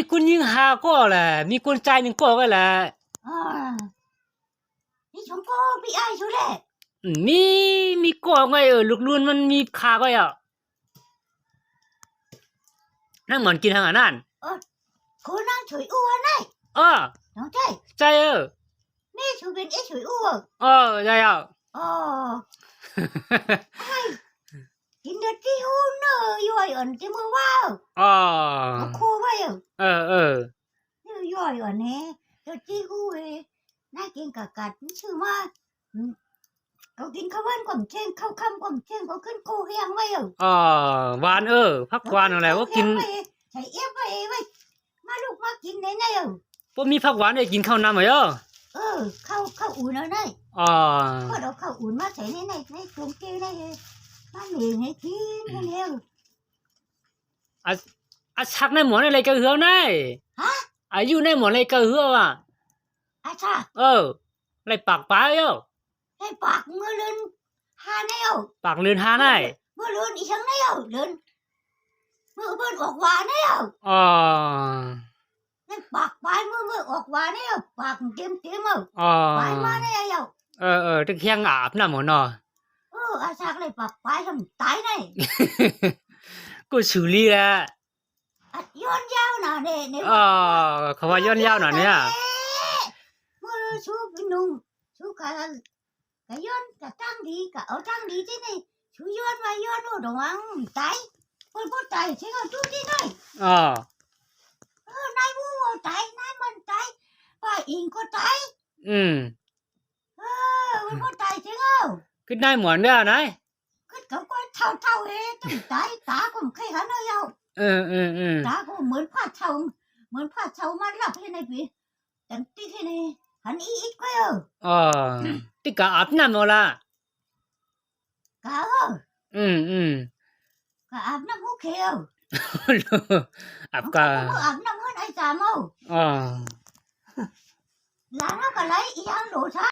คนยิงหาก็แหละมีคนใจหนึ่งก็แหละนี่ชมก็พี่ไอ้ชูแหละมีก็ไงลูกลุ่นมันมีขาก็อ่ะนั่งเหมือนกินทางนั้นคนนั่งช่วยอ้วนได้น้องใจนี่ชูเป็นไอ้ช่วยอ้วนใจอ่ะกินเด็ดที่หูเนอะย่อยอ่อนที่มือว้าวคูไว้ย่อยอ่อนแน่เด็ดที่หูน่ากินกัดชื่อว่าเขากินข้าววันก่อมเช่งข้าวค่ำก่อมเช่งเขาขึ้นโคเฮียงไว้หวานพักหวานอะไรว่ากินใส่เอฟไว้มาลูกมากินไหนพวกมีผักหวานได้กินข้าวน้ำไหมข้าวอุ่นเอาได้ก็เอาข้าวอุ่นมาใส่ในกลุ่มเกลือได้มาเหนียวให้กินให้เร็วชักในหมอนอะไรก็เหือไงอายุในหมอนอะไรก็เหือว่ะชักอะไรปากปลาให้ปากมือเลื่อนหาแนวปากเลื่อนหาไงมือเลื่อนอีช่างแนวเลื่อนมือเบิ้ลออกหวานแนวปากปลายมือออกหวานแนวปากเต็มปลายมาแนวตึกเฮียงอาบน้ำหมอนชักเลยปากปลายทำตายไงกูสูรีแหละย้อนยาวหน่ะเนี่ยเขาว่าย้อนยาวหน่ะเนี่ยมือชูเป็นนุ่งชูกันย้อนกับตั้งดีกับเอาตั้งดีที่นี่ชูย้อนไว้ย้อนโอ้ดวงตายคนพูดตายใช่เขาชูที่ไหนนายวัวตายนายมันตายป้าอิงก็ตายมันพูดตายใช่เขาขึ้นได้หมอนได้ไหนขึ้นเขาก็เท่าต้องตายตาก็ไม่เคยหันเลยตาก็เหมือนผ้าเท่ามาหลับที่ไหนพี่แต่ที่นี่หันอีกก็ที่กะอาบน้ำเอาละกะกะอาบน้ำหูเขียวอาบกะอาบน้ำหูไอ้จามเอาหลังเอากะไรอีหยังโหลชะ